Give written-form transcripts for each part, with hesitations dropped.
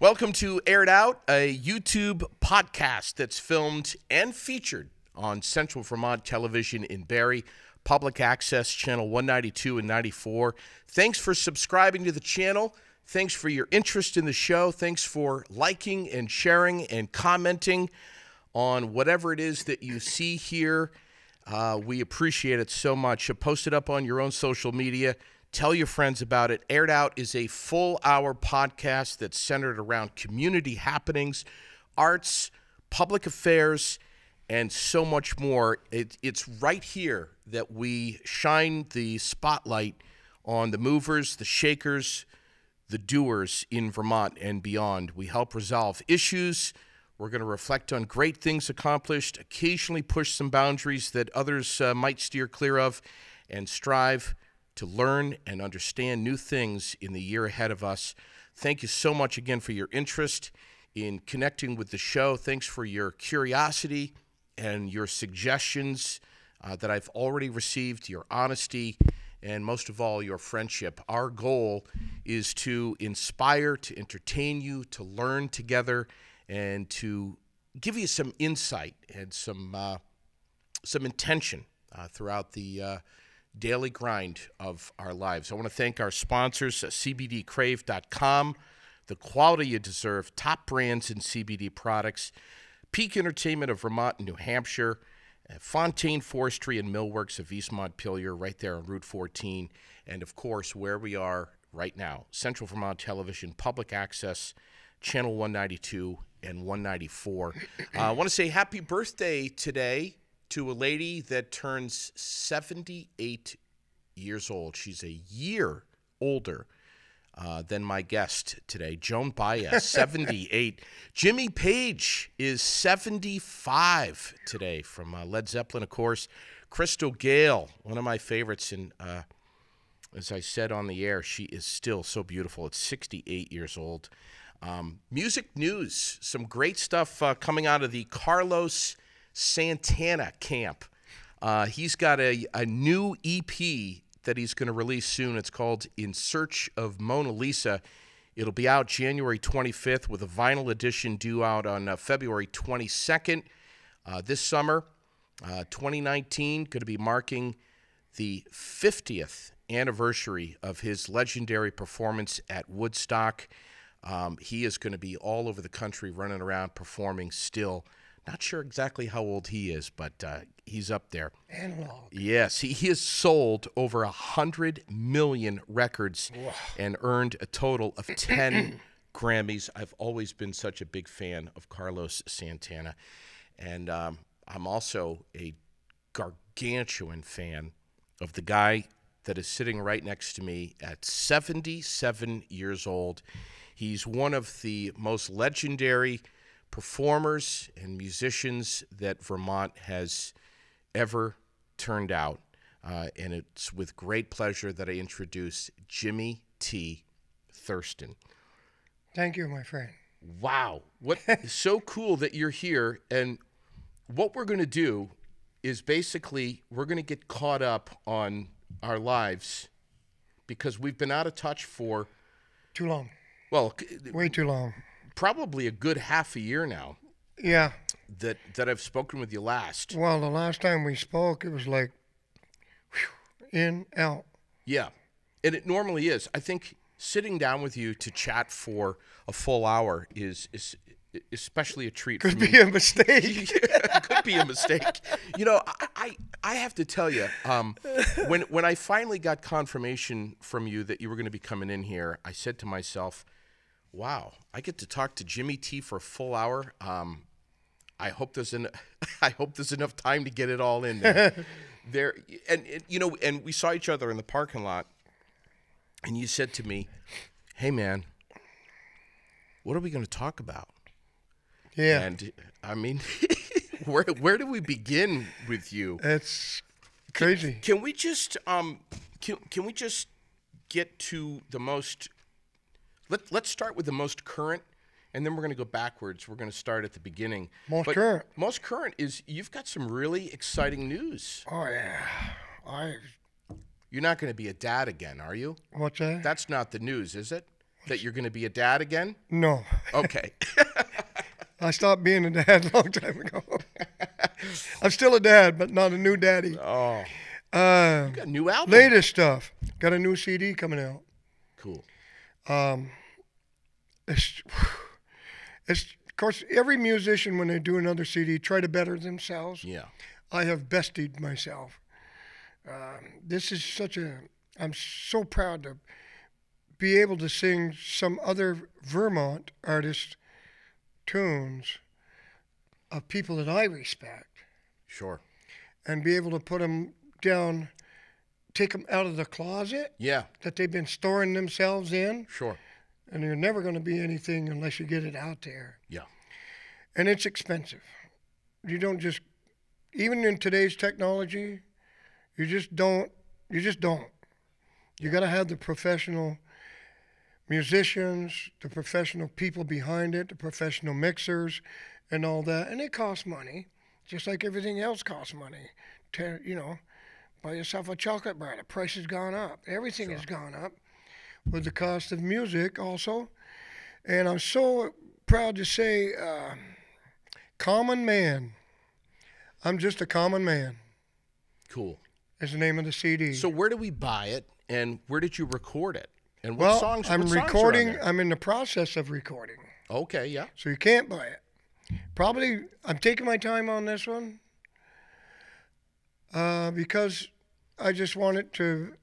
Welcome to Aired Out, a YouTube podcast that's filmed and featured on Central Vermont Television in Barrie, Public Access Channel 192 and 94. Thanks for subscribing to the channel. Thanks for your interest in the show. Thanks for liking and sharing and commenting on whatever it is that you see here. We appreciate it so much. Post it up on your own social media. Tell your friends about it. Aired Out is a full-hour podcast that's centered around community happenings, arts, public affairs, and so much more. It's right here that we shine the spotlight on the movers, the shakers, the doers in Vermont and beyond. We help resolve issues. We're going to reflect on great things accomplished, occasionally push some boundaries that others might steer clear of, and strive to learn and understand new things in the year ahead of us. Thank you so much again for your interest in connecting with the show. Thanks for your curiosity and your suggestions that I've already received, your honesty, and most of all, your friendship. Our goal is to inspire, to entertain you, to learn together, and to give you some insight and some intention throughout the daily grind of our lives. I want to thank our sponsors, CBDcrave.com, the quality you deserve, top brands in CBD products, Peak Entertainment of Vermont and New Hampshire, Fontaine Forestry and Millworks of East Montpelier, right there on Route 14, and of course, where we are right now, Central Vermont Television, Public Access, Channel 192 and 194. I want to say happy birthday today to a lady that turns 78 years old. She's a year older than my guest today, Joan Baez, 78. Jimmy Page is 75 today, from Led Zeppelin, of course. Crystal Gale, one of my favorites, and as I said on the air, she is still so beautiful at 68 years old. Music news, some great stuff coming out of the Carlos Santana camp. He's got a new EP that he's going to release soon. It's called In Search of Mona Lisa. It'll be out January 25th with a vinyl edition due out on February 22nd. This summer, 2019, going to be marking the 50th anniversary of his legendary performance at Woodstock. He is going to be all over the country running around performing still. Not sure exactly how old he is, but he's up there. Analog. Yes, he has sold over 100 million records and earned a total of 10 Grammys. I've always been such a big fan of Carlos Santana. And I'm also a gargantuan fan of the guy that is sitting right next to me at 77 years old. He's one of the most legendary performers and musicians that Vermont has ever turned out. And it's with great pleasure that I introduce Jimmy T. Thurston. Thank you, my friend. Wow. What so cool that you're here. And what we're going to do is basically we're going to get caught up on our lives because we've been out of touch for Too long. Well, way too long. Probably a good half a year now. Yeah. That I've spoken with you last. Well, the last time we spoke, it was like in, out. Yeah. And it normally is. I think sitting down with you to chat for a full hour is especially a treat for me. Could be a mistake. It could be a mistake. You know, I have to tell you, when I finally got confirmation from you that you were going to be coming in here, I said to myself, wow, I get to talk to Jimmy T for a full hour. I hope there's enough time to get it all in there. And we saw each other in the parking lot, and you said to me, "Hey, man, what are we going to talk about?" Yeah. And I mean, where do we begin with you? It's crazy. Can we just can we just get to the most? Let's start with the most current, and then we're going to go backwards. We're going to start at the beginning. Most current. Most current is you've got some really exciting news. Oh yeah. You're not going to be a dad again, are you? What's that? That's not the news, is it? That you're going to be a dad again? No. Okay. I stopped being a dad a long time ago. I'm still a dad, but not a new daddy. Oh. Uh, You got a new album. latest stuff. Got a new CD coming out. Cool. It's of course, every musician, when they do another CD, try to better themselves. Yeah. I have bested myself. This is I'm so proud to be able to sing some other Vermont artists' tunes of people that I respect Sure. and be able to put them down, take them out of the closet Yeah. that they've been storing themselves in. Sure. And you're never going to be anything unless you get it out there. Yeah. And it's expensive. You don't just, even in today's technology, you just don't. You got to have the professional musicians, the professional people behind it, the professional mixers, and all that. And it costs money, just like everything else costs money. Buy yourself a chocolate bar. The price has gone up. Everything has gone up with the cost of music also. And I'm so proud to say, Common Man. I'm just a common man Cool. is the name of the CD. So where do we buy it, and where did you record it? And what well, songs? I'm what songs are on recording. there? I'm in the process of recording. Okay. Yeah. So you can't buy it. Probably, I'm taking my time on this one because I just want it to.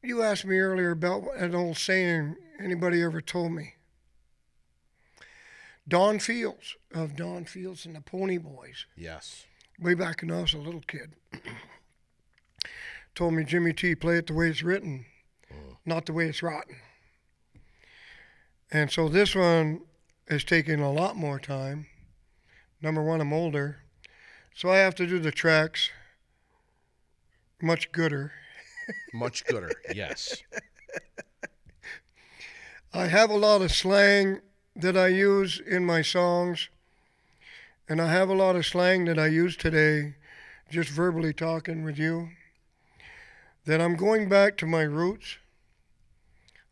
You asked me earlier about an old saying anybody ever told me. Don Fields of Don Fields and the Pony Boys, Yes. way back when I was a little kid, told me, Jimmy T, play it the way it's written, not the way it's rotten. And so this one is taking a lot more time. Number one, I'm older, so I have to do the tracks much gooder. Much gooder. Yes. I have a lot of slang that I use in my songs, and I have a lot of slang that I use today, just verbally talking with you, that I'm going back to my roots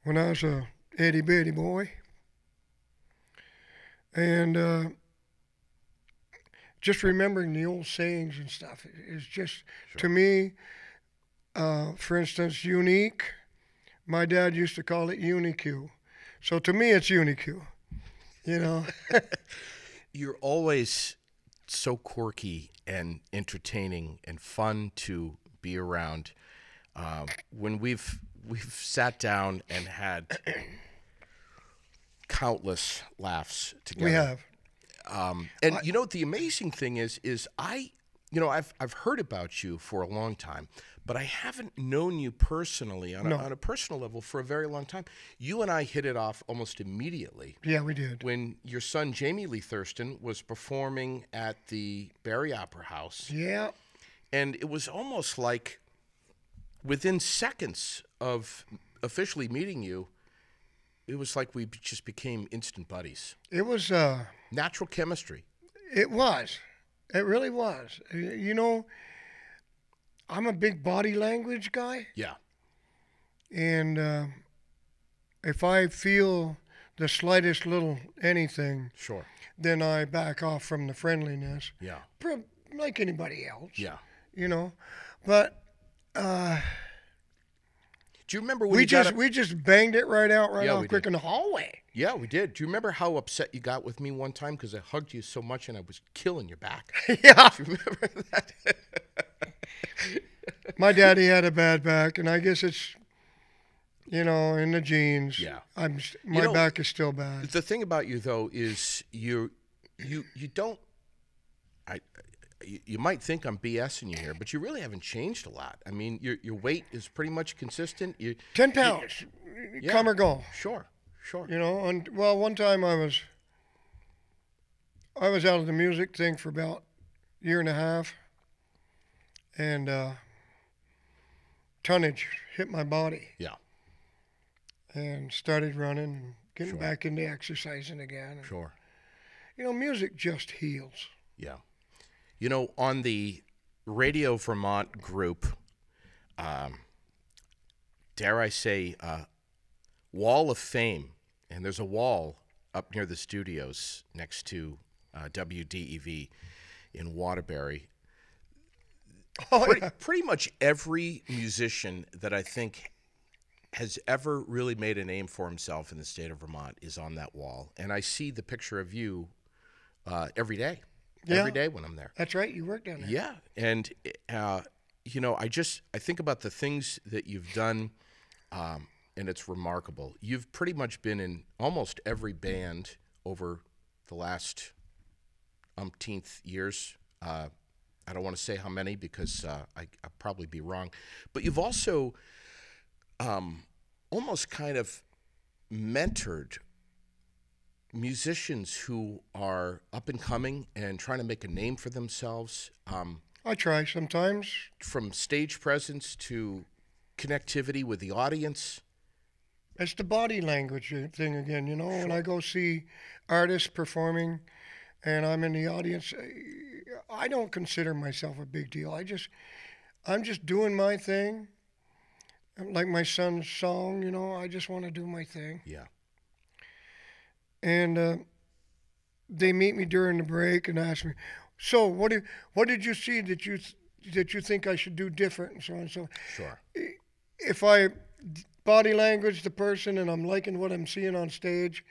when I was a itty-bitty boy. And just remembering the old sayings and stuff is just, to me, for instance, unique. My dad used to call it unique. So to me, it's unique. You know, You're always so quirky and entertaining and fun to be around. When we've sat down and had countless laughs together. we have. And you know the amazing thing is I've heard about you for a long time, but I haven't known you personally on a personal level for a very long time. You and I hit it off almost immediately Yeah, we did. when your son Jamie Lee Thurston was performing at the Barrie Opera House, Yeah, and it was almost like within seconds of officially meeting you, it was like we just became instant buddies. it was. Natural chemistry. It was. It really was. You know, I'm a big body language guy, Yeah. and if I feel the slightest little anything, Sure. then I back off from the friendliness, Yeah. like anybody else. Yeah. You know, but Do you remember when we you got just we just banged it right out, Yeah, off we quick did. in the hallway. Yeah, we did. Do you remember how upset you got with me one time because I hugged you so much and I was killing your back? Yeah. Do you remember that? My daddy had a bad back, and I guess it's, in the genes. Yeah. My know, back is still bad. The thing about you though is you don't. You might think I'm BSing you here, but you really haven't changed a lot. I mean, your weight is pretty much consistent. 10 pounds, Yeah. come or go. Sure. And one time I was out of the music thing for about a year and a half, and tonnage hit my body. Yeah. And started running and getting back into exercising again. And, Sure. music just heals. Yeah. On the Radio Vermont group, dare I say, Wall of Fame, and there's a wall up near the studios next to WDEV in Waterbury. Pretty much every musician that I think has ever really made a name for himself in the state of Vermont is on that wall. And I see the picture of you every day. Yeah. Every day when I'm there. That's right. You work down there. Yeah. And, you know, I think about the things that you've done, and it's remarkable. You've pretty much been in almost every band over the last umpteenth years. I don't want to say how many because I'll probably be wrong. But you've also almost kind of mentored musicians who are up and coming and trying to make a name for themselves. I try sometimes. From stage presence to connectivity with the audience. It's the body language thing again, you know. When I go see artists performing and I'm in the audience, I don't consider myself a big deal. I'm just doing my thing. Like my son's song, you know, I just want to do my thing. Yeah. And they meet me during the break and ask me, so what did you see that you think I should do different and so on and so on. Sure. If I body language the person and I'm liking what I'm seeing on stage,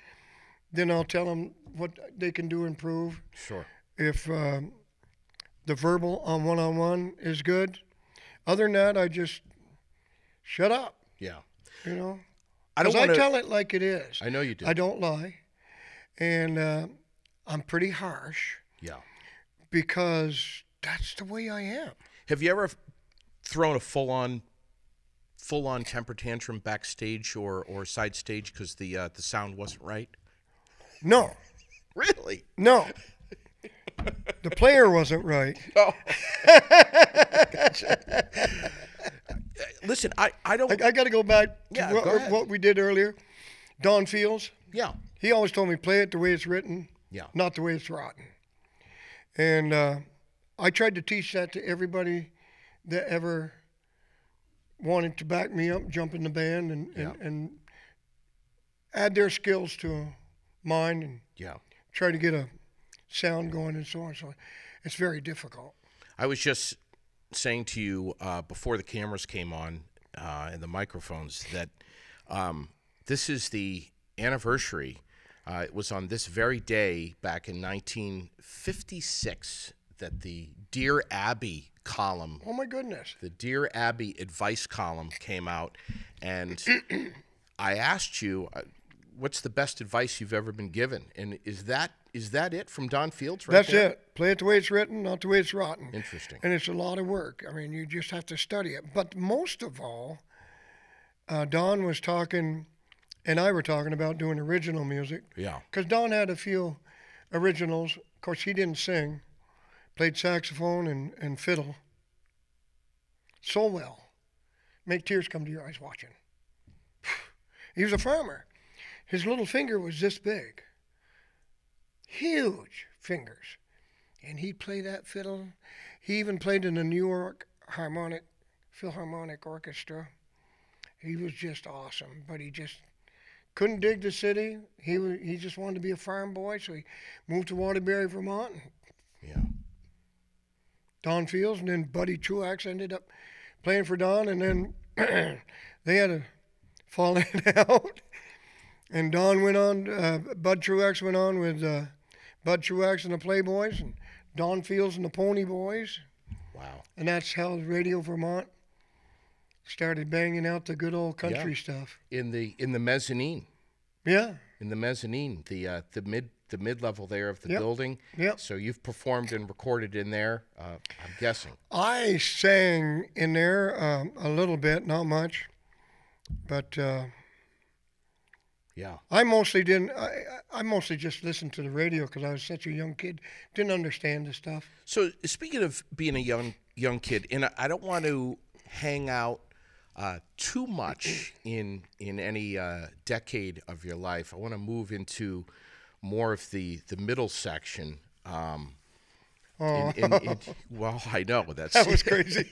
then I'll tell them what they can do to improve. Sure. If the verbal on one-on-one is good, other than that, I just shut up. Yeah. You know? I don't Because I tell it like it is. I know you do. I don't lie. And I'm pretty harsh. Yeah. Because that's the way I am. Have you ever thrown a full-on temper tantrum backstage or side stage because the sound wasn't right? No. Really? No. The player wasn't right. Oh. Gotcha. Listen, I don't. I got to go back to Yeah, go ahead. what we did earlier. Don Fields. Yeah. He always told me, play it the way it's written, Yeah. not the way it's rotten. And I tried to teach that to everybody that ever wanted to back me up, jump in the band, and add their skills to mine and Yeah. try to get a sound going and so on. So it's very difficult. I was just saying to you before the cameras came on and the microphones that this is the anniversary. It was on this very day back in 1956 that the Dear Abby column, Oh, my goodness. the Dear Abby advice column came out, and I asked you, what's the best advice you've ever been given? And is that it from Don Fields right That's there? it. Play it the way it's written, not the way it's rotten. Interesting. And it's a lot of work. I mean, you just have to study it. But most of all, Don was talking, and I were talking about doing original music. Yeah. Because Don had a few originals. Of course, he didn't sing. Played saxophone and fiddle so well. Make tears come to your eyes watching. He was a farmer. His little finger was this big. Huge fingers. And he'd play that fiddle. He even played in the New York Philharmonic Orchestra. He was just awesome, but he just couldn't dig the city. He just wanted to be a farm boy, so he moved to Waterbury, Vermont. Yeah. Don Fields, and then Buddy Truax ended up playing for Don, and then they had a falling out. And Don went on, Bud Truax went on with Bud Truax and the Playboys, and Don Fields and the Pony Boys. Wow. And that's how Radio Vermont started banging out the good old country stuff. In the mezzanine. Yeah. In the mezzanine, the mid level there of the building. Yep. So you've performed and recorded in there. I'm guessing. I sang in there a little bit, not much, but Yeah. I mostly didn't. I mostly just listened to the radio because I was such a young kid, didn't understand the stuff. So speaking of being a young kid, and I don't want to hang out too much in any decade of your life. I want to move into more of the middle section. Well, I know That was crazy.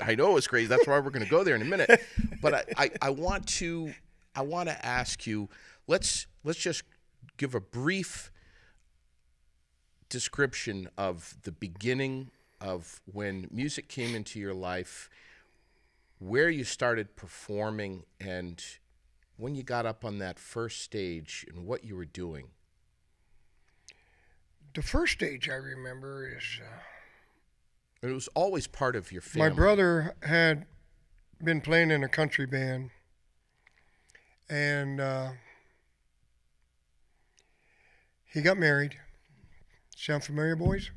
I know it was crazy. That's why we're going to go there in a minute. But I want to I want to ask you. Let's just give a brief description of the beginning of when music came into your life, where you started performing, and when you got up on that first stage and what you were doing. The first stage I remember is And it was always part of your family. my brother had been playing in a country band, and he got married. Sound familiar, boys?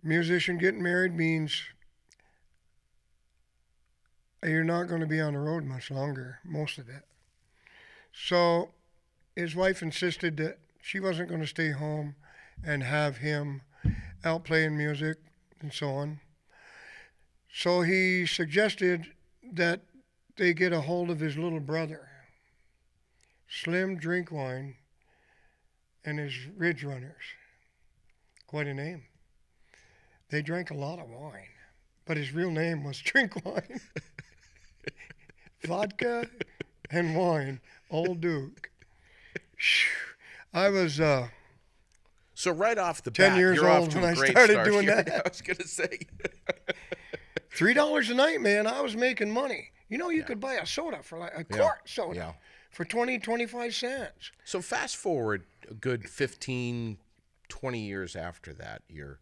Musician getting married means you're not going to be on the road much longer, most of it. So his wife insisted that she wasn't going to stay home and have him out playing music and so on. So he suggested that they get a hold of his little brother, Slim Drinkwine, and his Ridge Runners. Quite a name. They drank a lot of wine, but his real name was Drinkwine. Vodka and wine, Old Duke. I was So right off the 10 bat, years you're off old to when a I great started start. doing Yeah, that. I was going to say. $3 a night, man. I was making money. You know, you could buy a soda for like a quart soda Yeah. for 20, 25 cents. So fast forward a good 15, 20 years after that, you're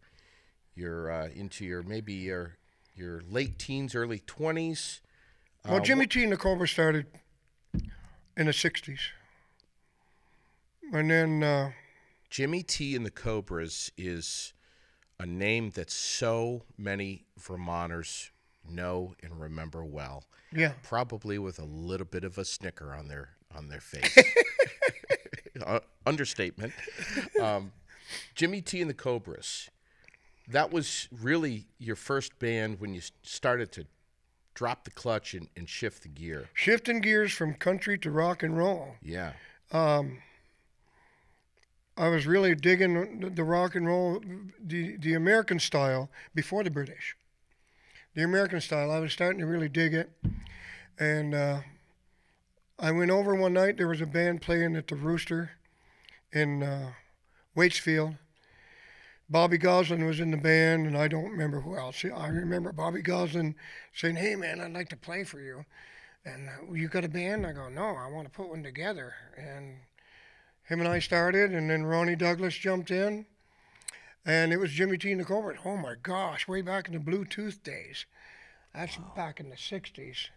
into your maybe your late teens, early 20s. Well, Jimmy T and the Cobra started in the 60s. And then Jimmy T and the Cobras is a name that so many Vermonters know and remember well. yeah. Probably with a little bit of a snicker on their face. Understatement. Jimmy T and the Cobras. That was really your first band when you started to drop the clutch and shift the gear. Shifting gears from country to rock and roll. Yeah. I was really digging the rock and roll, the American style before the British. The American style, I was starting to really dig it. And I went over one night, there was a band playing at the Rooster in Waitsfield. Bobby Goslin was in the band, and I don't remember who else. I remember Bobby Goslin saying, "Hey, man, I'd like to play for you." And you got a band? I go, "No, I want to put one together." And him and I started, and then Ronnie Douglas jumped in, and it was Jimmy T and the Cobras. Oh my gosh, way back in the Bluetooth days. That's back in the 60s.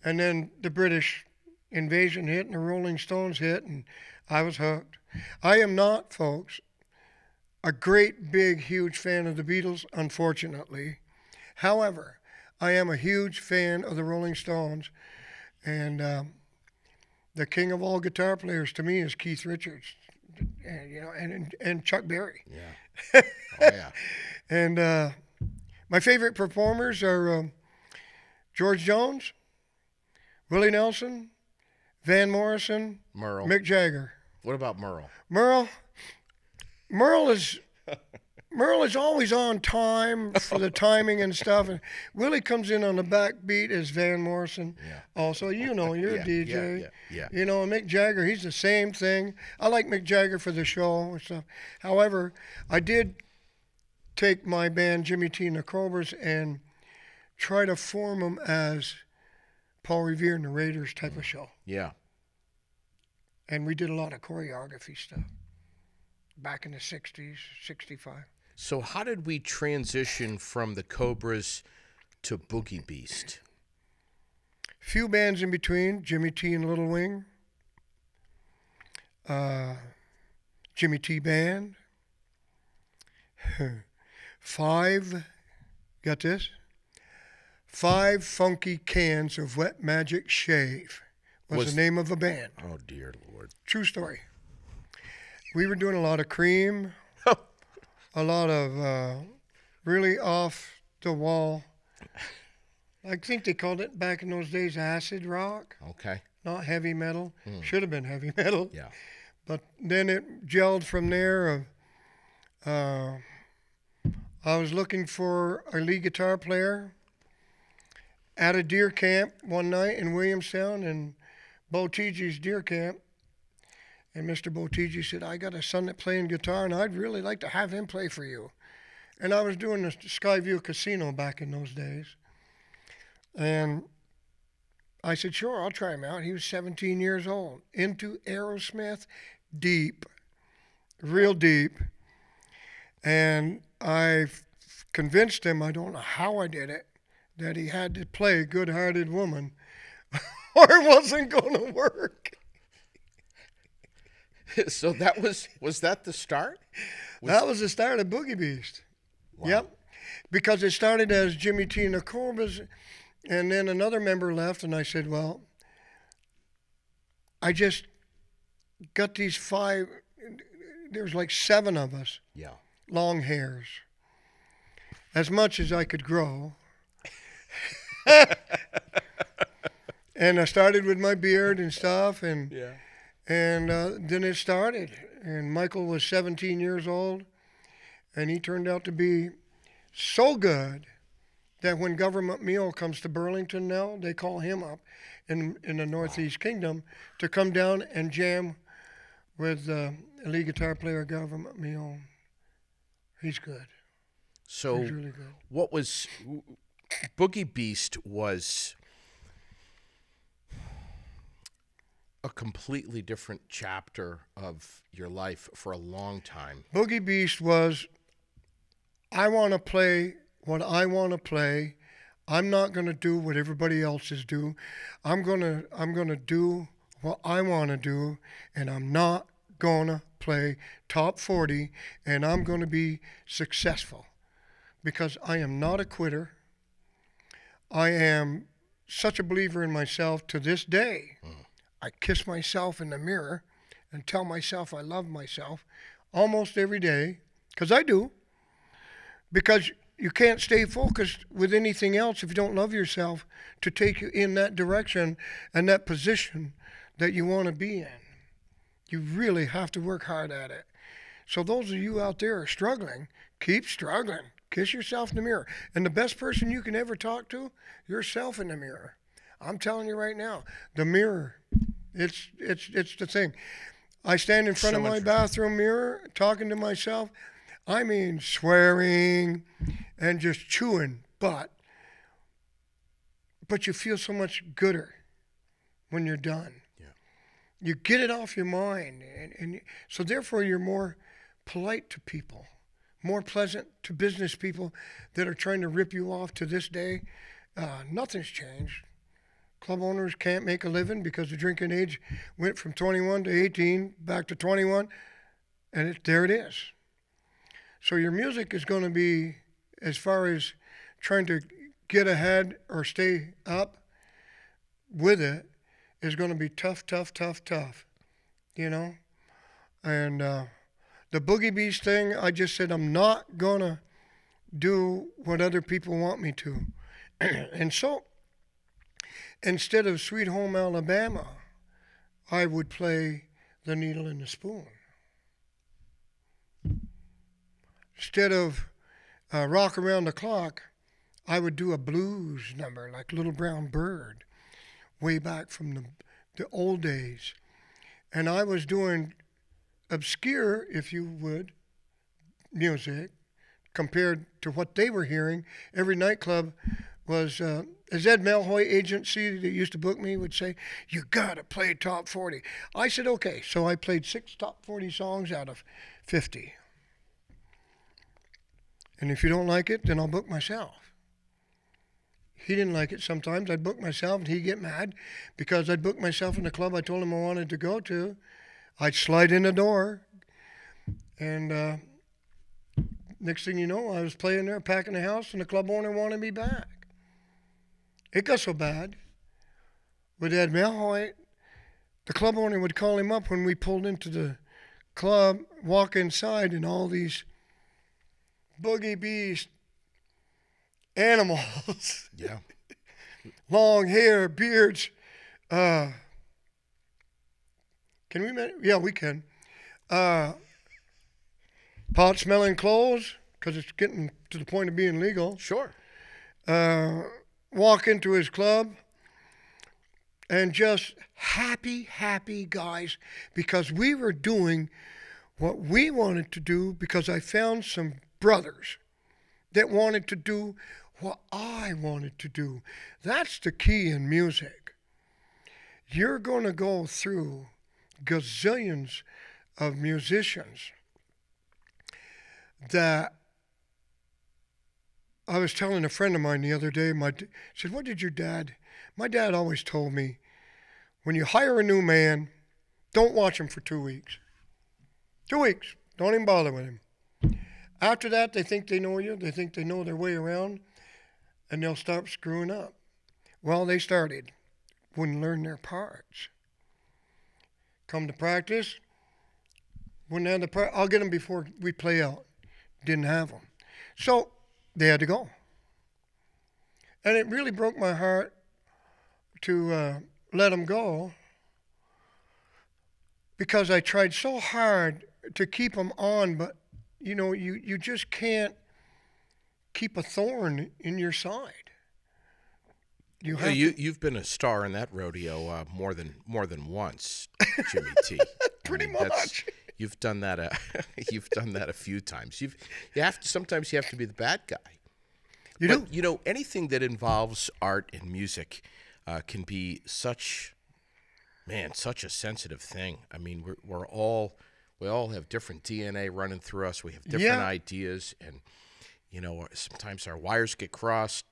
And then the British invasion hit, and the Rolling Stones hit, and I was hooked. I am not, folks, a great, big, huge fan of the Beatles, unfortunately. However, I am a huge fan of the Rolling Stones, and the king of all guitar players to me is Keith Richards, and Chuck Berry. Yeah. Oh, yeah. And my favorite performers are George Jones, Willie Nelson, Van Morrison, Merle. Mick Jagger. What about Merle? Merle is always on time for the timing and stuff. And Willie comes in on the backbeat as Van Morrison. Yeah. Also, you're a DJ. Yeah. You know, Mick Jagger, he's the same thing. I like Mick Jagger for the show and stuff. However, I did take my band, Jimmy T and the Cobras, and try to form them as Paul Revere and the Raiders type of show. Yeah. And we did a lot of choreography stuff back in the 60s, 65. So how did we transition from the Cobras to Boogie Beast? Few bands in between, Jimmy T and Little Wing, Jimmy T Band, 5, got this? 5 Funky Cans of Wet Magic Shave was the name of a band. Oh, dear Lord. True story. We were doing a lot of Cream, a lot of really off-the-wall, I think they called it back in those days acid rock, Okay. not heavy metal. Should have been heavy metal. Yeah. But then it gelled from there. I was looking for a lead guitar player at a deer camp one night in Williamstown, and Botigi's deer camp, and Mr. Botigi said, I got a son that's playing guitar, and I'd really like to have him play for you. And I was doing the Skyview Casino back in those days. And I said, sure, I'll try him out. He was 17 years old, into Aerosmith, deep, real deep. And I convinced him, I don't know how I did it, that he had to play Good-Hearted Woman or it wasn't going to work. So that was that the start? That was the start of Boogie Beast. Wow. Yep. Because it started as Jimmy T. Nakorbas, and then another member left, and I said, well, I just got these 5, there's like 7 of us. Yeah. Long hairs. As much as I could grow. And I started with my beard and stuff, and then it started. And Michael was 17 years old, and he turned out to be so good that when Government Meal comes to Burlington now, they call him up in the Northeast Kingdom to come down and jam with the lead guitar player Government Meal. He's good. So he's really good. What was Boogie Beast was a completely different chapter of your life for a long time. Boogie Beast was, I want to play what I want to play. I'm not going to do what everybody else is do. I'm going to do what I want to do, and I'm not going to play top 40, and I'm going to be successful because I am not a quitter. I am such a believer in myself to this day. I kiss myself in the mirror and tell myself I love myself almost every day, because I do. Because you can't stay focused with anything else if you don't love yourself to take you in that direction and that position that you want to be in. You really have to work hard at it. So those of you out there are struggling, keep struggling. Kiss yourself in the mirror. And the best person you can ever talk to, yourself in the mirror. I'm telling you right now, the mirror, it's the thing. I stand in front of my bathroom mirror talking to myself. I mean, swearing and just chewing butt. But you feel so much gooder when you're done. Yeah. You get it off your mind. And so therefore you're more polite to people, more pleasant to business people that are trying to rip you off to this day. Nothing's changed. Club owners can't make a living because the drinking age went from 21 to 18, back to 21, and there it is. So your music is going to be, as far as trying to get ahead or stay up with it, is going to be tough, you know? And the Boogie Beast thing, I just said I'm not going to do what other people want me to. And so, instead of Sweet Home Alabama, I would play The Needle and the Spoon. Instead of Rock Around the Clock, I would do a blues number like Little Brown Bird, way back from the old days. And I was doing obscure, if you would, music compared to what they were hearing. Every nightclub was, as Ed Melhoy agency that used to book me would say, you got to play top 40. I said, okay. So I played 6 top 40 songs out of 50. And if you don't like it, then I'll book myself. He didn't like it sometimes. I'd book myself, and he'd get mad because I'd book myself in the club I told him I wanted to go to. I'd slide in the door, and next thing you know, I was playing there, packing the house, and the club owner wanted me back. It got so bad with Ed Melhoy, the club owner would call him up when we pulled into the club, walk inside, and all these Boogie Beast animals. Yeah. Long hair, beards. Can we? Yeah, we can. Pot smelling clothes, because it's getting to the point of being legal. Sure. Walk into his club, and just happy guys, because we were doing what we wanted to do, because I found some brothers that wanted to do what I wanted to do. That's the key in music. You're going to go through gazillions of musicians that I was telling a friend of mine the other day, said, what did your dad? My dad always told me, when you hire a new man, don't watch him for 2 weeks. 2 weeks. Don't even bother with him. After that, they think they know you. They think they know their way around, and they'll start screwing up. Well, they started. Wouldn't learn their parts. Come to practice, wouldn't have the practice. I'll get them before we play out. Didn't have them. So they had to go. And it really broke my heart to let them go, because I tried so hard to keep them on, but you just can't keep a thorn in your side. You've been a star in that rodeo more than once, Jimmy T. Pretty much. You've done that. You've done that a few times. Sometimes you have to be the bad guy. You do. Anything that involves art and music can be such a sensitive thing. I mean, we all have different DNA running through us. We have different ideas, and sometimes our wires get crossed.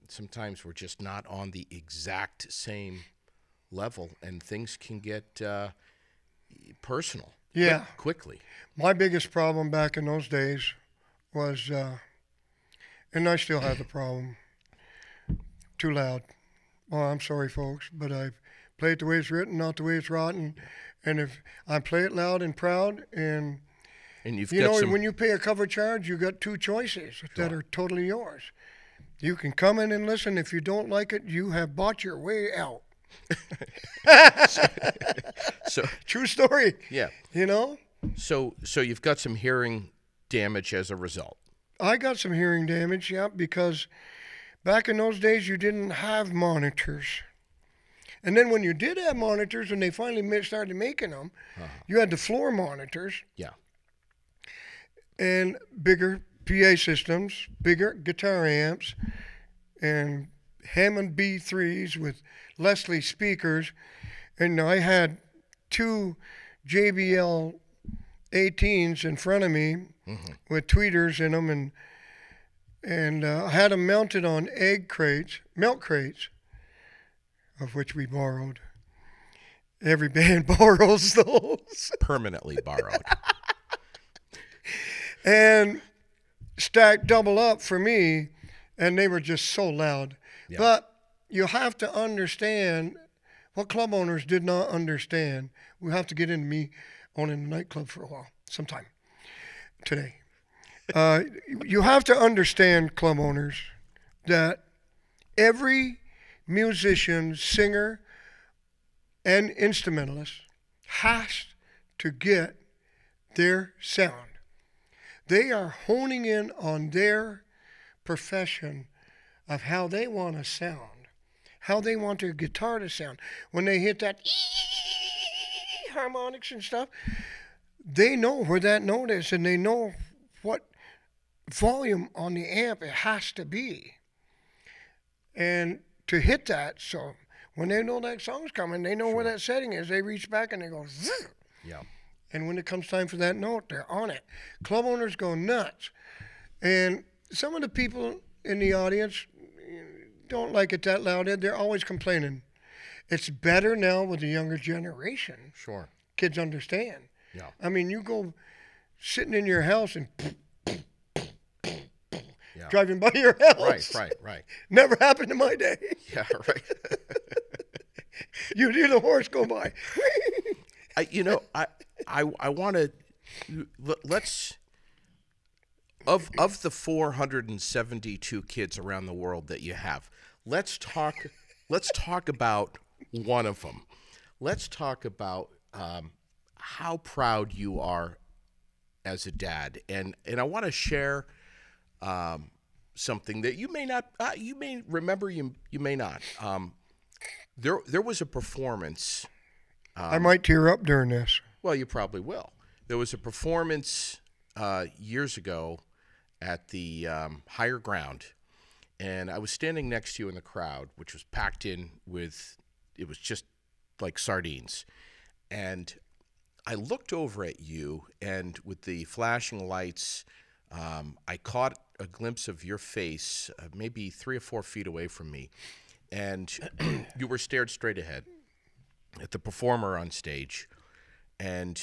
Sometimes we're just not on the exact same level, and things can get personal. Quickly. My biggest problem back in those days was, and I still have the problem, too loud. Well, I'm sorry, folks, but I play it the way it's written, not the way it's rotten. And if I play it loud and proud, and when you pay a cover charge, you got two choices that are totally yours. You can come in and listen. If you don't like it, you have bought your way out. so true story. Yeah. So you've got some hearing damage as a result. I got some hearing damage, because back in those days you didn't have monitors. And then when you did have monitors, when they finally started making them, you had the floor monitors. Yeah. And bigger PA systems, bigger guitar amps, and Hammond B3s with Leslie speakers. And I had two JBL 18s in front of me with tweeters in them, and I had them mounted on milk crates, of which we borrowed. Every band borrows those. Permanently borrowed. And stacked double up for me, and they were just so loud. Yeah. But you have to understand what club owners did not understand. We have to get into me owning a nightclub for a while, sometime today. You have to understand, club owners, that every musician, singer, and instrumentalist has to get their sound. They are honing in on their profession of how they want to sound, how they want their guitar to sound. When they hit that harmonics and stuff, they know where that note is, and they know what volume on the amp it has to be. And to hit that, so when they know that song's coming, they know where that setting is. They reach back and they go, zzz. Yeah. And when it comes time for that note, they're on it. Club owners go nuts. And some of the people in the audience don't like it that loud. They're always complaining. It's better now with the younger generation. Sure. Kids understand. Yeah. I mean, you go sitting in your house and driving by your house. Right. Never happened in my day. Yeah, right. You'd hear the horse go by. I want to let's of the 472 kids around the world that you have. Let's talk about one of them. Let's talk about how proud you are as a dad, and I want to share something that you may not, you may remember, you may not. There was a performance. I might tear up during this. Well, you probably will. There was a performance years ago at the Higher Ground, and I was standing next to you in the crowd, which was packed in with, it was just like sardines. And I looked over at you, and with the flashing lights, I caught a glimpse of your face, maybe 3 or 4 feet away from me, and you were stared straight ahead at the performer on stage, and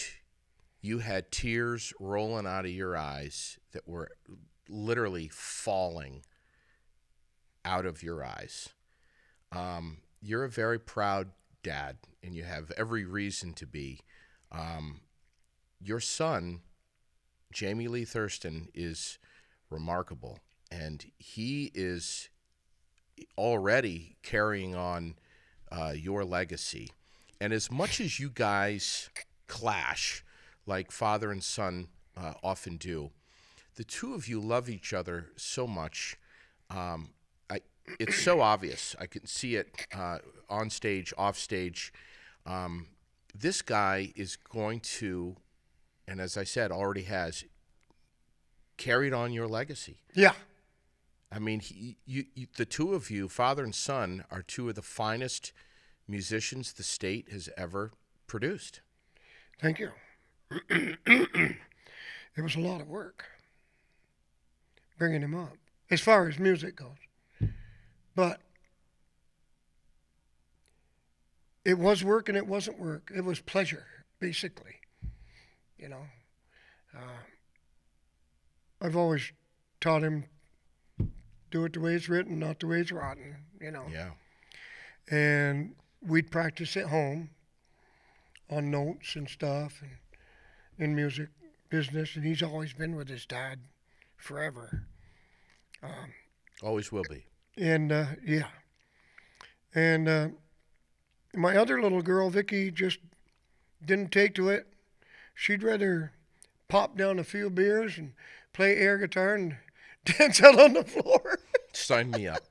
you had tears rolling out of your eyes that were literally falling out of your eyes. You're a very proud dad, and you have every reason to be. Your son, Jamie Lee Thurston, is remarkable, and he is already carrying on your legacy. And as much as you guys clash, like father and son often do, the two of you love each other so much. It's so obvious. I can see it on stage, off stage. This guy is going to, and as I said, already has carried on your legacy. Yeah. I mean, the two of you, father and son, are two of the finest musicians the state has ever produced. Thank you. It was a lot of work bringing him up, as far as music goes. But it was work and it wasn't work. It was pleasure, basically. You know, I've always taught him, do it the way it's written, not the way it's rotten, you know. Yeah. And we'd practice at home on notes and stuff and in music business. And he's always been with his dad forever. Always will be. And, yeah. And my other little girl, Vicky, just didn't take to it. She'd rather pop down a few beers and play air guitar and dance out on the floor. Sign me up.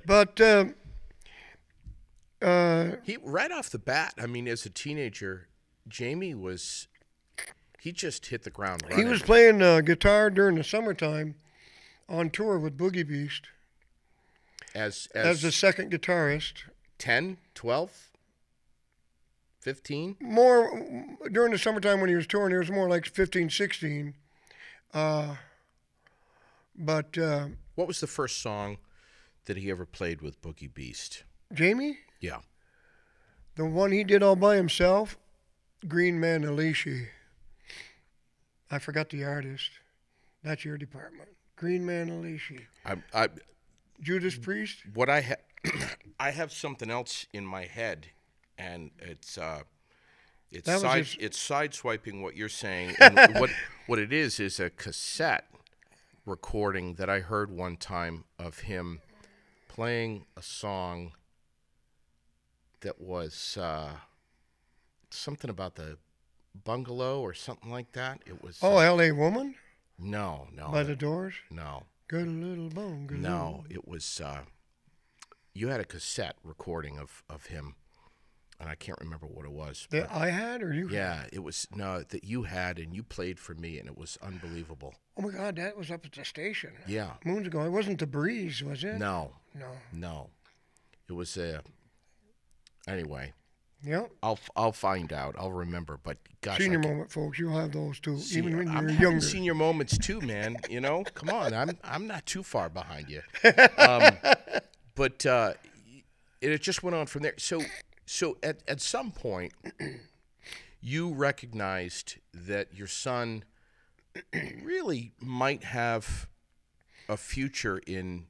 But He right off the bat, I mean, as a teenager, Jamie he just hit the ground running. he was playing guitar during the summertime on tour with Boogie Beast as the second guitarist. 10, 12, 15? More during the summertime when he was touring, it was more like 15, 16. But What was the first song that he ever played with Boogie Beast? Jamie, Yeah. the one he did all by himself, Green Man Alicia. I forgot the artist. That's your department. Green Man Alicia. Judas Priest. What I I have something else in my head, and it's sideswiping what you're saying. And what it is a cassette recording that I heard one time of him playing a song that was something about the bungalow or something like that. It was L.A. Woman no by the Doors. no Got a little bungalow. no it was you had a cassette recording of him, and I can't remember what it was. That I had or you had? Yeah, it was that you had, and you played for me, and it was unbelievable. Oh my God, that was up at the station. Yeah. Moons ago. It wasn't The Breeze, was it? No. No. It was anyway. Yep. I'll find out. I'll remember. But gosh, Senior moment, folks. You'll have those too, even when I'm you're having younger. senior moments too, man. You know, come on. I'm not too far behind you. But it just went on from there. So at some point, you recognized that your son really might have a future in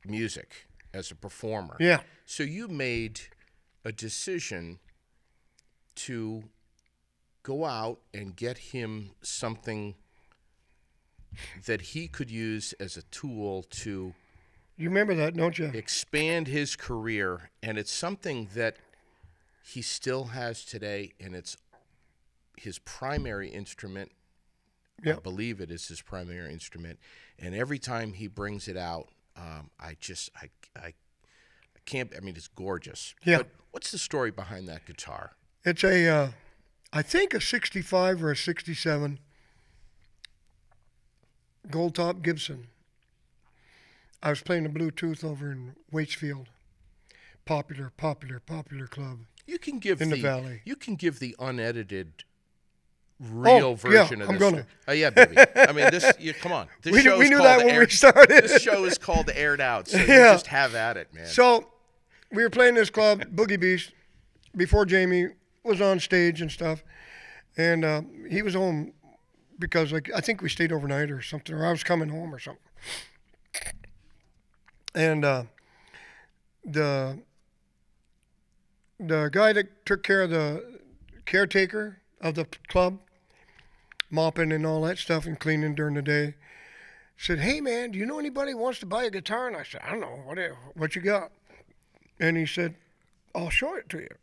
music as a performer. Yeah. So you made a decision to go out and get him something that he could use as a tool to You remember that, don't you? expand his career, and it's something that he still has today, and it's his primary instrument. I Yep. believe it is his primary instrument, and every time he brings it out, I can't. I mean, it's gorgeous. Yeah. But what's the story behind that guitar? It's a, I think a 65 or a 67 Gold Top Gibson. I was playing the Bluetooth over in Waitsfield. Popular club. You can give in the valley. You can give the unedited, real version of I'm this. gonna. Oh yeah, baby. I mean, this. Come on. This We show's knew called that when we started. This show is called Aired Out, so you Yeah. just have at it, man. So we were playing this club, Boogie Beast, before Jamie was on stage and stuff. And he was home because I think we stayed overnight or something, or I was coming home or something. And the guy that took care of the caretaker of the club, mopping and all that stuff and cleaning during the day, said, "Hey man, do you know anybody who wants to buy a guitar?" And I said, "I don't know, what you got?" And he said, "I'll show it to you."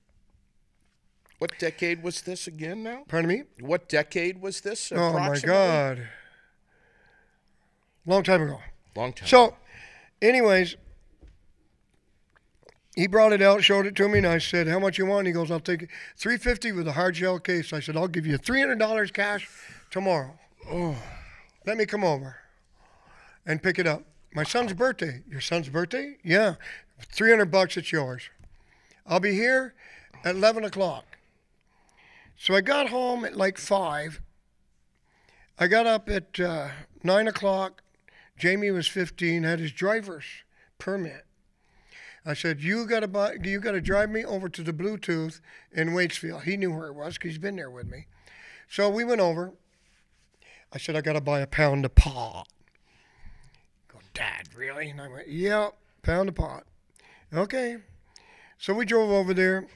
What decade was this again now? Pardon me? What decade was this? Oh my approximately? God. Long time ago. Long time. So, anyways, he brought it out, showed it to me, and I said, "How much you want?" And he goes, "I'll take it. $350 with a hard shell case." I said, "I'll give you $300 cash tomorrow. Oh, let me come over and pick it up. My son's birthday." "Your son's birthday?" "Yeah. $300, it's yours. I'll be here at 11 o'clock. So I got home at like 5. I got up at 9 o'clock. Jamie was 15, had his driver's permit. I said, you got to drive me over to the Bluetooth in Waitsfield." He knew where it was because he's been there with me. So we went over. I said, "I got to buy a pound of pot." Go, "Dad, really?" And I went, "Yeah, pound of pot." "Okay." So we drove over there.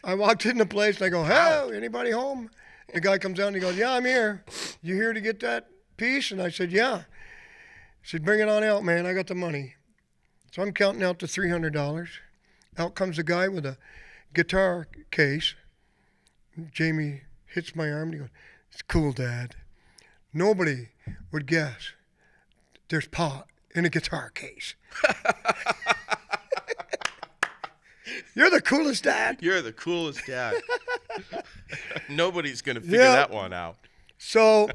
I walked in the place and I go, "Hey, anybody home?" The guy comes out and he goes, "Yeah, I'm here. You here to get that piece?" And I said, "Yeah." He said, "Bring it on out, man. I got the money." So I'm counting out the $300. Out comes the guy with a guitar case. Jamie hits my arm and he goes, "It's cool, Dad. Nobody would guess there's pot in a guitar case." You're the coolest dad. You're the coolest dad. Nobody's going to figure that one out. So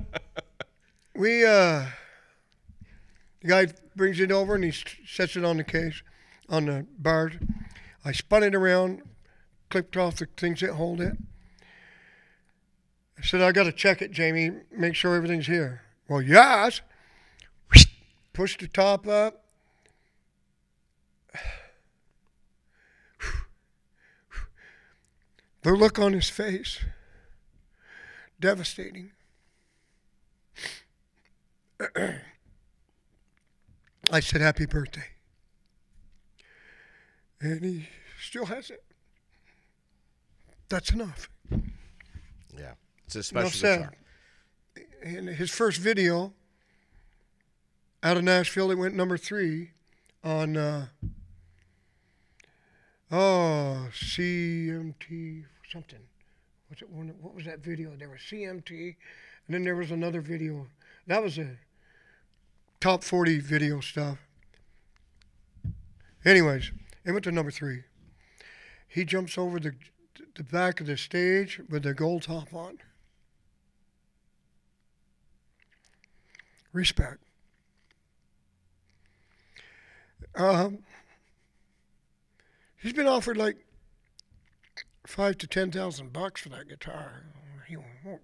the guy brings it over and he sets it on the case, on the bars. I spun it around, clipped off the things that hold it. I said, "I got to check it, Jamie, make sure everything's here." "Well, yes." Push the top up. The look on his face, devastating. I said, "Happy birthday." And he still has it. That's enough. Yeah. It's a Enough special said. guitar. And his first video out of Nashville, it went number 3 on CMT something. What was that video? There was CMT, and then there was another video. That was a top 40 video stuff. Anyways, it went to number 3. He jumps over the back of the stage with the gold top on. Respect. He's been offered like $5,000 to $10,000 for that guitar. He of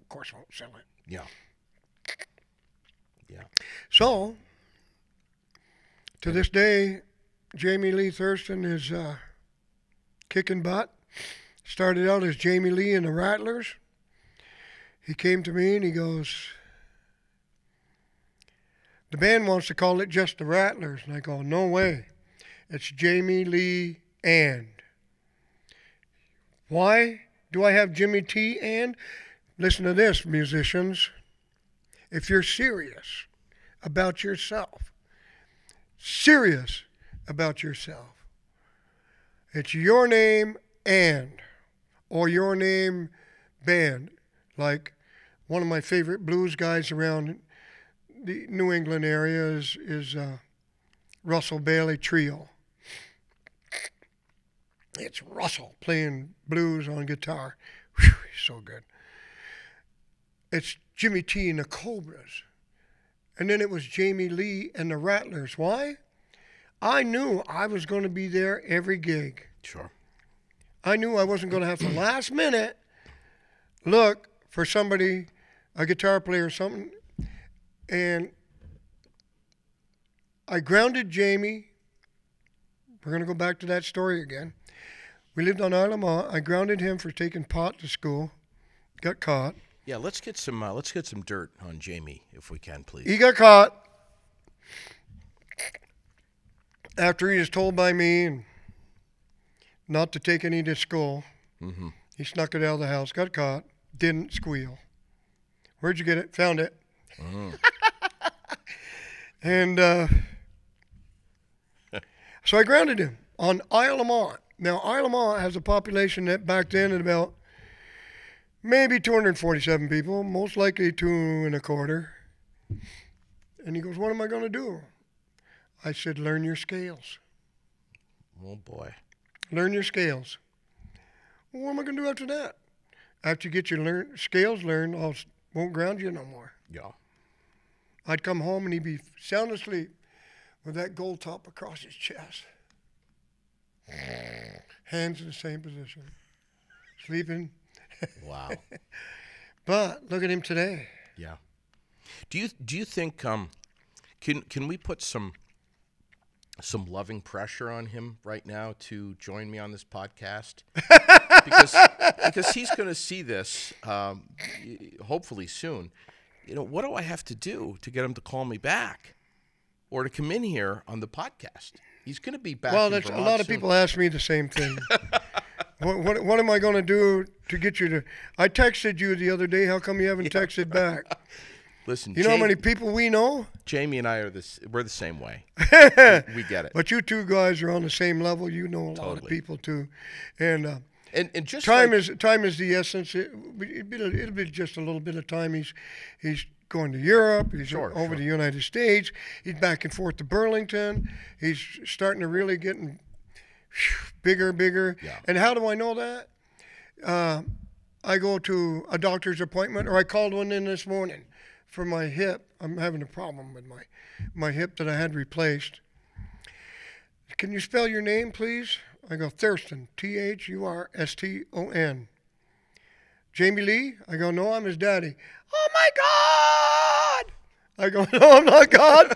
course won't sell it. Yeah. Yeah. So, to this day, Jamie Lee Thurston is kicking butt. Started out as Jamie Lee and the Rattlers. He came to me and he goes, "The band wants to call it just the Rattlers." And I go, "No way. It's Jamie Lee and." "Why do I have Jimmy T and?" Listen to this, musicians. If you're serious about yourself, it's your name and, or your name band. Like one of my favorite blues guys around the New England area is Russell Bailey Trio. It's Russell playing blues on guitar. Whew, he's so good. It's Jimmy T and the Cobras. And then it was Jamie Lee and the Rattlers. Why? I knew I was going to be there every gig. Sure. I knew I wasn't going to have to last minute look for somebody, a guitar player or something. And I grounded Jamie. We're going to go back to that story again. We lived on Isle of Mont. I grounded him for taking pot to school. Got caught. Yeah, let's get some dirt on Jamie if we can, please. He got caught after he was told by me not to take any to school. Mm-hmm. He snuck it out of the house. Got caught. Didn't squeal. Where'd you get it? Found it. Mm-hmm. And so I grounded him on Isle of Mont. Now, Isle of Mont has a population that back then at about maybe 247 people, most likely 2.25. And he goes, what am I going to do? I said, learn your scales. Oh, boy. Learn your scales. Well, what am I going to do after that? After you get your scales learned, I won't ground you no more. Yeah. I'd come home and he'd be sound asleep with that gold top across his chest. Hands in the same position. Sleeping. Wow. But look at him today. Yeah. Do you think can we put some loving pressure on him right now to join me on this podcast? because he's going to see this hopefully soon. You know, what do I have to do to get him to call me back or to come in here on the podcast? He's going to be back. Well, in that's, a Vermont lot of soon. people ask me the same thing. What am I going to do to get you to? I texted you the other day. How come you haven't texted back? Listen, You know how many people we know? Jamie and I we're the same way. We get it. But you two guys are on the same level. You know a lot of Totally. people too, and And just time like, is the essence. It'll be just a little bit of time. He's going to Europe. He's over the United States. He's back and forth to Burlington. He's starting to really getting bigger. Yeah. And how do I know that? I go to a doctor's appointment, or I called one in this morning for my hip. I'm having a problem with my hip that I had replaced. Can you spell your name, please? I go, Thurston, Thurston. Jamie Lee? I go, no, I'm his daddy. Oh, my God! I go, no, I'm not God.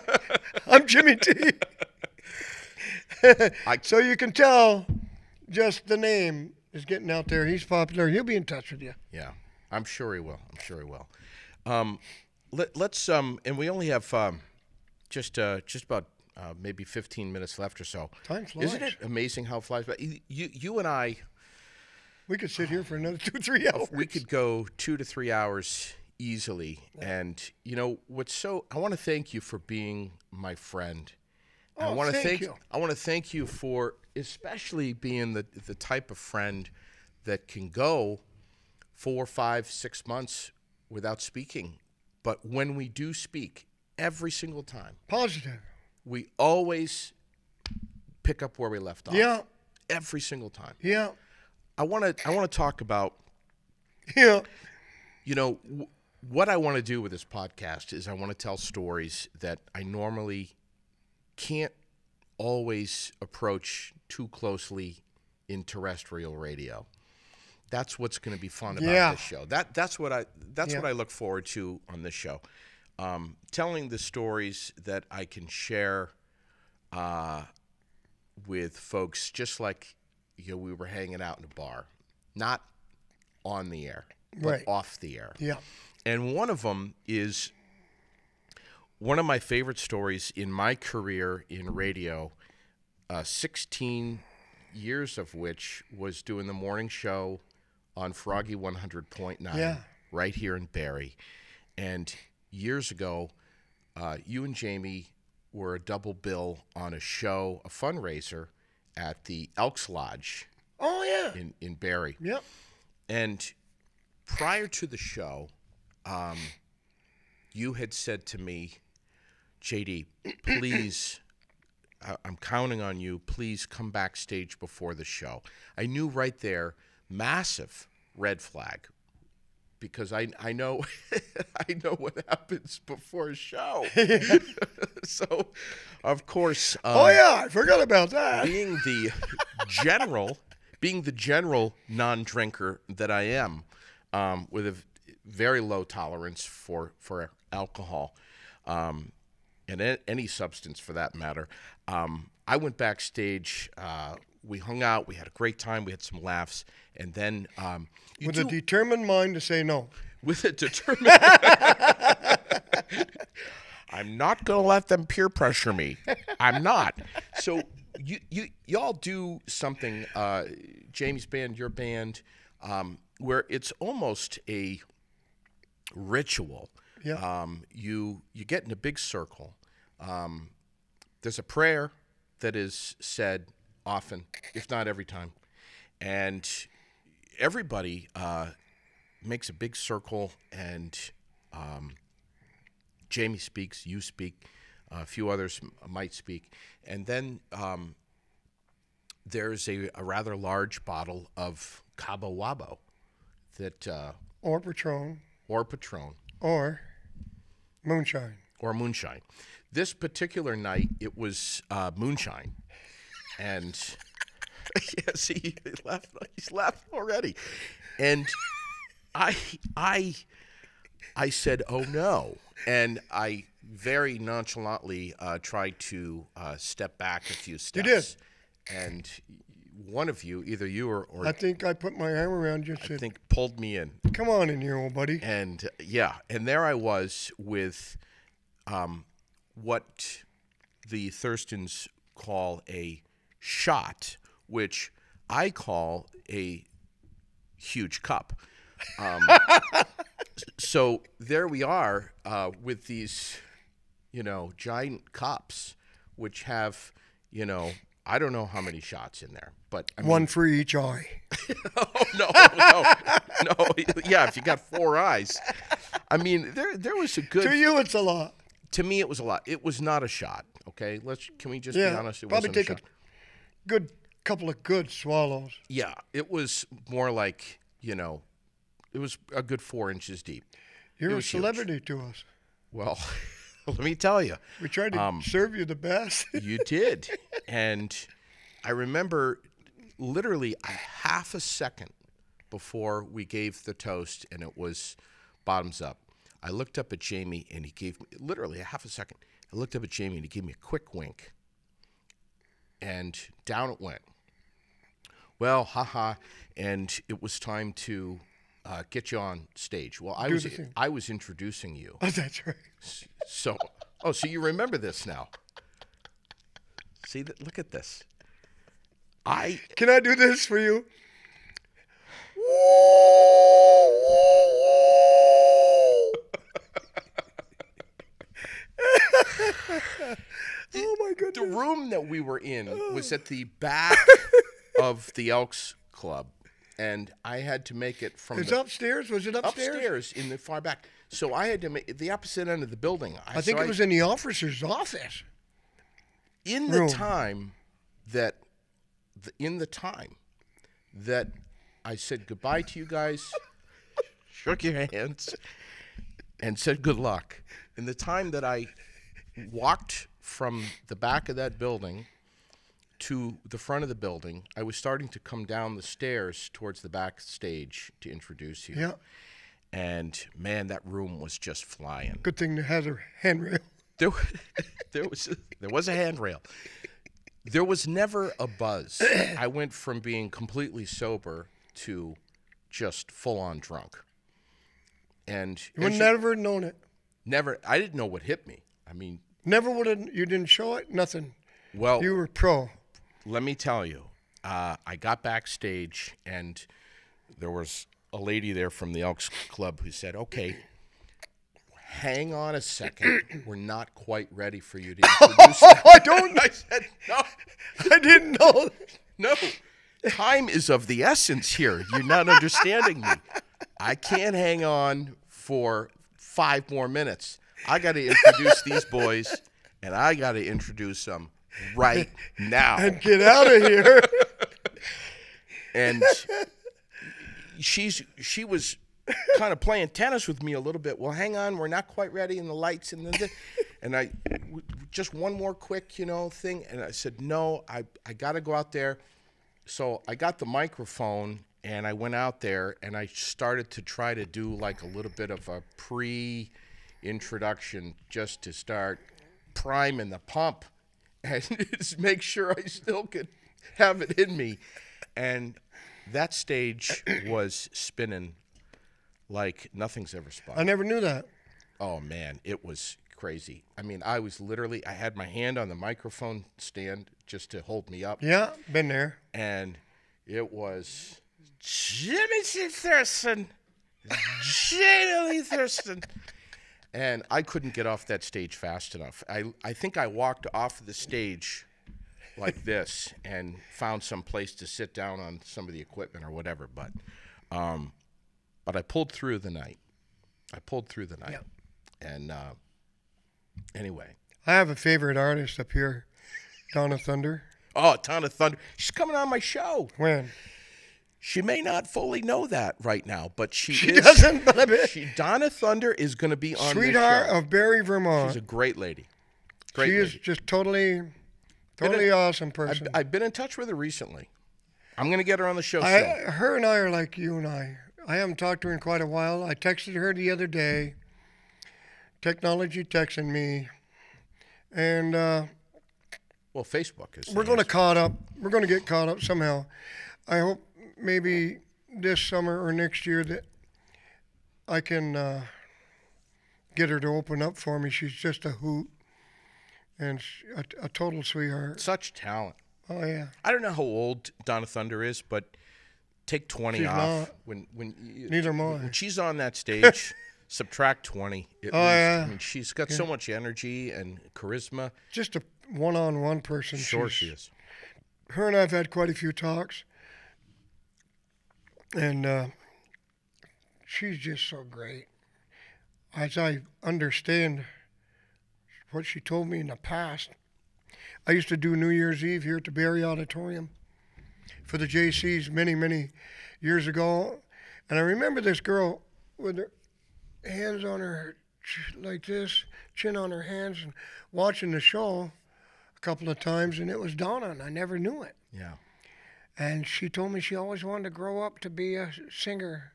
I'm Jimmy T. So you can tell just the name is getting out there. He's popular. He'll be in touch with you. Yeah, I'm sure he will. Let's and we only have just about maybe 15 minutes left or so. Time flies. Isn't it amazing how it flies by? You and I, We could sit here for another 2-3 hours. we could go 2 to 3 hours easily. Yeah. And you know I want to thank you for being my friend. Oh, I want to thank you. I want to thank you for especially being the type of friend that can go 4, 5, 6 months without speaking. But when we do speak, every single time, Positive. we always pick up where we left off. Yeah. Every single time. Yeah. I want to talk about, Yeah. you know, what I want to do with this podcast is I want to tell stories that I normally can't always approach too closely in terrestrial radio. That's what's going to be fun about this show. That's what I look forward to on this show. Telling the stories that I can share with folks, just like we were hanging out in a bar, not on the air, but off the air. Yeah. And one of them is one of my favorite stories in my career in radio, 16 years of which was doing the morning show on Froggy 100.9 right here in Barrie. And years ago, you and Jamie were a double bill on a show, a fundraiser at the Elks Lodge. Oh, yeah. In Barrie. Yep. And prior to the show, you had said to me, JD, please I'm counting on you. Please come backstage before the show. I knew right there, massive red flag, because I know I know what happens before a show. So, of course, Oh yeah, I forgot about that. being the general non-drinker that I am, with a very low tolerance for alcohol, and any substance for that matter, I went backstage. We hung out. We had a great time. We had some laughs, and then With a determined mind to say no. with a determined. I'm not going to let them peer pressure me. I'm not. So y'all do something, Jamie's band, your band, where it's almost a ritual. Yeah. You get in a big circle. There's a prayer that is said often, if not every time, and everybody makes a big circle, and Jamie speaks, you speak, a few others might speak, and then there's a rather large bottle of Cabo Wabo that Or Patron. or Patron Or moonshine. or moonshine. This particular night, it was moonshine, and yeah, see, he's laughing already, and I said, "Oh no!" and I very nonchalantly tried to step back a few steps. You did. And one of you, either you or I think I put my arm around you and I said, think pulled me in. come on in here, old buddy. And yeah, and there I was with what the Thurstons call a shot, which I call a huge cup. So there we are with these, giant cups, which have, I don't know how many shots in there, but I mean, One for each eye. oh no, yeah, if you got 4 eyes, I mean, there was a good. To you, it's a lot. To me, it was a lot. It was not a shot. Okay, can we just be Yeah, honest? It probably wasn't take a a shot. good couple of good swallows. Yeah, it was more like it was a good 4 inches deep. You're It a was huge. celebrity to us. Well, let me tell you, We tried to serve you the best. you did, and I remember literally a half a second before we gave the toast, and it was bottoms up. I looked up at Jamie, and he gave me literally a half a second. I looked up at Jamie, and he gave me a quick wink, and down it went. Well, haha, and it was time to get you on stage. Well, Do the thing. I was introducing you, Oh, that's right. so so you remember this now. See that? Look at this. Can I do this for you? Oh my The goodness. room that we were in was at the back of the Elks Club, and I had to make it from It's upstairs? Was it upstairs? upstairs in the far back. So I had to make the opposite end of the building. I think it was in the officer's office. in the room. time that I said goodbye to you guys, shook your hands, and said good luck. In the time that I walked from the back of that building to the front of the building, I was starting to come down the stairs towards the backstage to introduce you. Yeah. And man, that room was just flying. Good thing it has a handrail. There was a handrail. There was never a buzz. I went from being completely sober to just full on drunk. And You would never have known it. I didn't know what hit me. I mean, Never would have. You didn't show it. Nothing. well, You were pro. let me tell you, I got backstage and there was a lady there from the Elks Club who said, "Okay, hang on a second. We're not quite ready for you to introduce." I don't. I said, "No, I didn't know. no. Time is of the essence here. You're not understanding me. I can't hang on for 5 more minutes. I got to introduce these boys, and I got to introduce them right now. And get out of here. And she was kind of playing tennis with me a little bit. Well, hang on, we're not quite ready, and the lights, and then and I just one more quick, thing. And I said, no, I got to go out there. So I got the microphone, and I went out there, and I started to try to do like a little bit of a pre-introduction just to start priming the pump and just make sure I still could have it in me. And that stage was spinning like nothing's ever spun. I never knew that. Oh, man, it was crazy. I mean, I had my hand on the microphone stand just to hold me up. Yeah, been there. And it was Jimmy Thurston. Jimmy Thurston. And I couldn't get off that stage fast enough. I think I walked off the stage like this and found some place to sit down on some of the equipment or whatever. But I pulled through the night. Yep. And anyway. I have a favorite artist up here, Donna Thunder. Oh, Donna Thunder. She's coming on my show. When? She may not fully know that right now, but she doesn't. But I bet Donna Thunder is going to be on this Sweetheart show. of Barrie, Vermont. She's a great lady. She is just totally awesome person. I've been in touch with her recently. I'm going to get her on the show soon. Her and I are like you and I. I haven't talked to her in quite a while. I texted her the other day. Technology texting me. And well, Facebook is. We're going to caught up. We're going to get caught up somehow. I hope maybe this summer or next year that I can get her to open up for me. She's just a hoot and a total sweetheart. Such talent. Oh yeah. I don't know how old Donna Thunder is, but take 20 she's off not. when Neither am I. when she's on that stage. Subtract 20. Yeah. I mean, she's got so much energy and charisma. Just a one-on-one person. Sure, she is. Her and I've had quite a few talks, and she's just so great. As I understand what she told me in the past, I used to do New Year's Eve here at the Barrie Auditorium for the JCs many, many years ago, and I remember this girl with her hands on her like this, chin on her hands, and watching the show a couple of times, and it was Donna, and I never knew it. Yeah. And she told me she always wanted to grow up to be a singer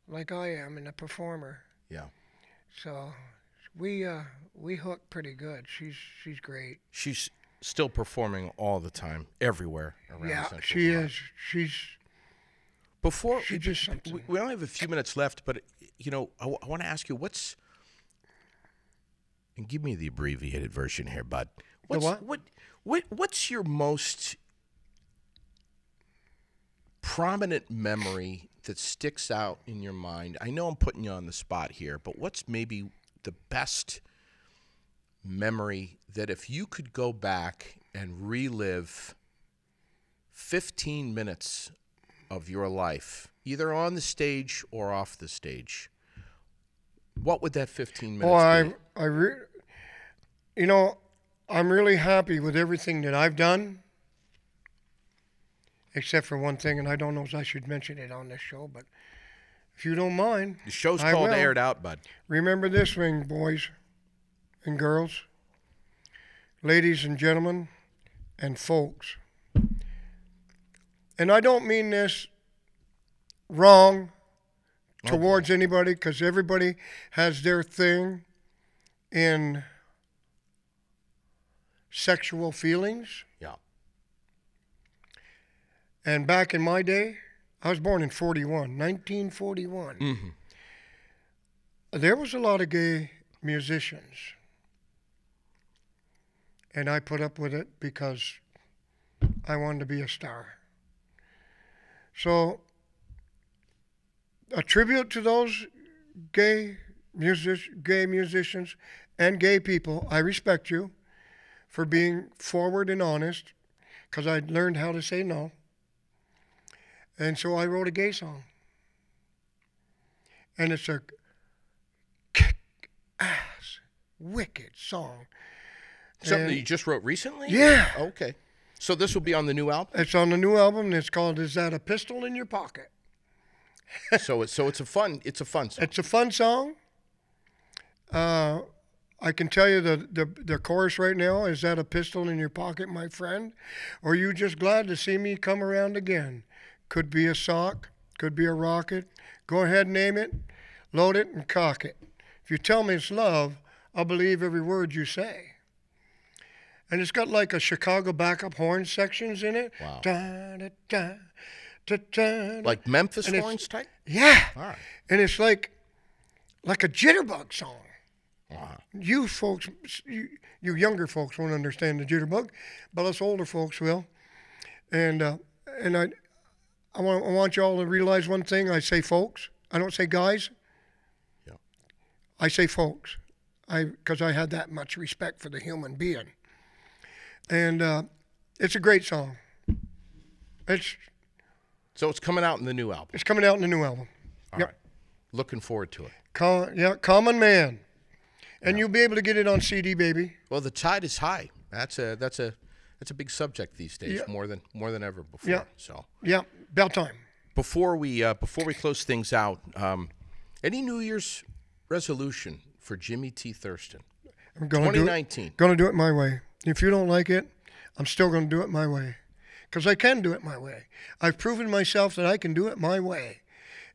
like I am and a performer. Yeah. So we hooked pretty good. She's great. She's still performing all the time, everywhere around Central she Vermont. is. Before She's just something. we only have a few minutes left, but I want to ask you and give me the abbreviated version here, bud. What's your most prominent memory that sticks out in your mind? I know I'm putting you on the spot here, but what's maybe the best memory that if you could go back and relive 15 minutes of your life, either on the stage or off the stage, what would that 15 minutes be? I'm really happy with everything that I've done, except for one thing, and I don't know if I should mention it on this show, but if you don't mind, The show's I called will. Aired Out, bud. Remember this ring, boys and girls, ladies and gentlemen, and folks. And I don't mean this wrong towards anybody, because everybody has their thing in sexual feelings. Yeah. And back in my day, I was born in 1941. Mm-hmm. There was a lot of gay musicians. And I put up with it because I wanted to be a star. So, a tribute to those gay musicians and gay people. I respect you for being forward and honest, because I learned how to say no. And so I wrote a gay song. And it's a kick-ass, wicked song. Something that you just wrote recently? Yeah. Okay. So this will be on the new album? It's on the new album, and it's called "Is That a Pistol in Your Pocket?" So it's a fun song. It's a fun song. I can tell you the chorus right now. Is that a pistol in your pocket, my friend? Or are you just glad to see me come around again? Could be a sock, could be a rocket. Go ahead and name it, load it, and cock it. If you tell me it's love, I'll believe every word you say. And it's got like a Chicago backup horn sections in it. Wow. Da, da, da, da, da, Like Memphis and horns type? Yeah. All right. And it's like a jitterbug song. Wow. You folks, you younger folks won't understand the jitterbug, but us older folks will. And I want you all to realize one thing. I say folks. I don't say guys. Yeah. I say folks. Because I had that much respect for the human being. And it's a great song. So it's coming out in the new album. It's coming out in the new album. All right. Looking forward to it. Common Man. And you'll be able to get it on CD, baby. Well, the tide is high. That's a big subject these days, more than ever before. Yeah. So yeah, about time. Before we close things out, any New Year's resolution for Jimmy T. Thurston? I'm gonna 2019. Going to do it my way. If you don't like it, I'm still going to do it my way. Because I can do it my way. I've proven myself that I can do it my way.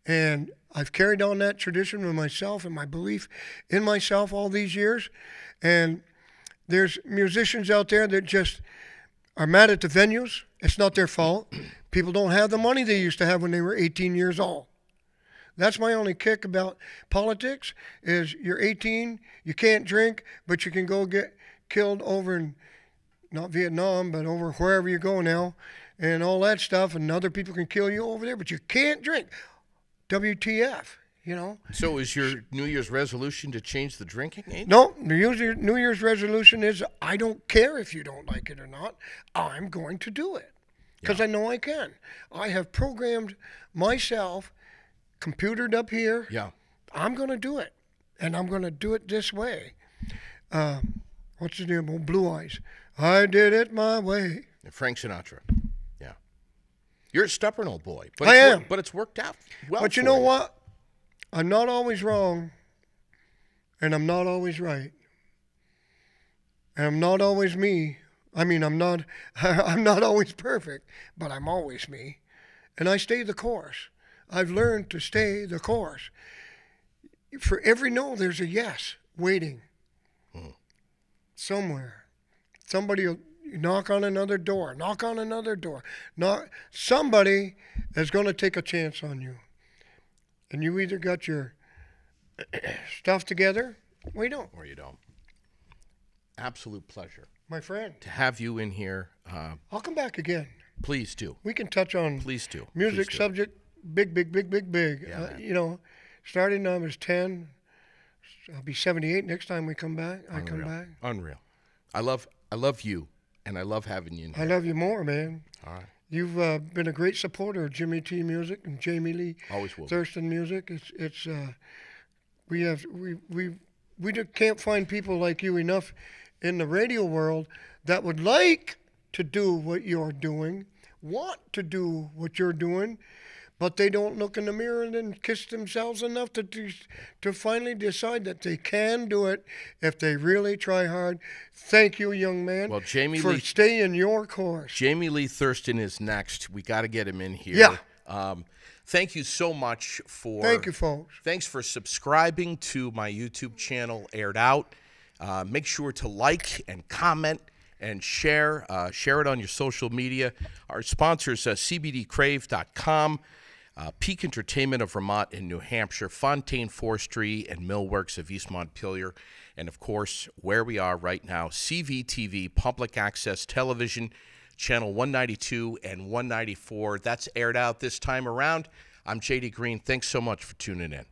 And I've carried on that tradition with myself and my belief in myself all these years. And there's musicians out there that just are mad at the venues. It's not their fault. People don't have the money they used to have when they were 18 years old. That's my only kick about politics is you're 18, you can't drink, but you can go get killed over in, not Vietnam, but over wherever you go now, and all that stuff, and other people can kill you over there, but you can't drink. WTF, you know? So is your New Year's resolution to change the drinking age? No, New Year's resolution is I don't care if you don't like it or not. I'm going to do it because I know I can. I have programmed myself, computered up here. Yeah. I'm going to do it, and I'm going to do it this way. What's his name? Blue Eyes. I did it my way. Frank Sinatra. Yeah. You're a stubborn old boy. But I am. But it's worked out well. But you know what? I'm not always wrong, and I'm not always right. And I'm not always me. I mean, I'm not always perfect, but I'm always me. And I stay the course. I've learned to stay the course. For every no, there's a yes waiting. Somewhere. Somebody will knock on another door. Somebody is going to take a chance on you. And you either got your stuff together or you don't. Or you don't. Absolute pleasure. My friend. To have you in here. I'll come back again. Please do. We can touch on Please do. music Please do. subject, big. Yeah, You know, starting when I was 10. I'll be 78 next time we come back. I come back. Unreal. I love you, and I love having you in here. I love you more, man. All right. You've been a great supporter of Jimmy T music and Jamie Lee Always will. Thurston music. We just can't find people like you enough in the radio world that would like to do what you're doing, want to do what you're doing, but they don't look in the mirror and then kiss themselves enough to finally decide that they can do it if they really try hard. Thank you, young man, for staying your course. Jamie Lee Thurston is next. We got to get him in here. Yeah. Thank you so much for. Thank you, folks. Thanks for subscribing to my YouTube channel, Aired Out. Make sure to like and comment and share. Share it on your social media. Our sponsors, CBDCrave.com. Peak Entertainment of Vermont and New Hampshire, Fontaine Forestry and Millworks of East Montpelier, and of course, where we are right now, CVTV, Public Access Television, Channel 192 and 194. That's Aired Out this time around. I'm J.D. Green. Thanks so much for tuning in.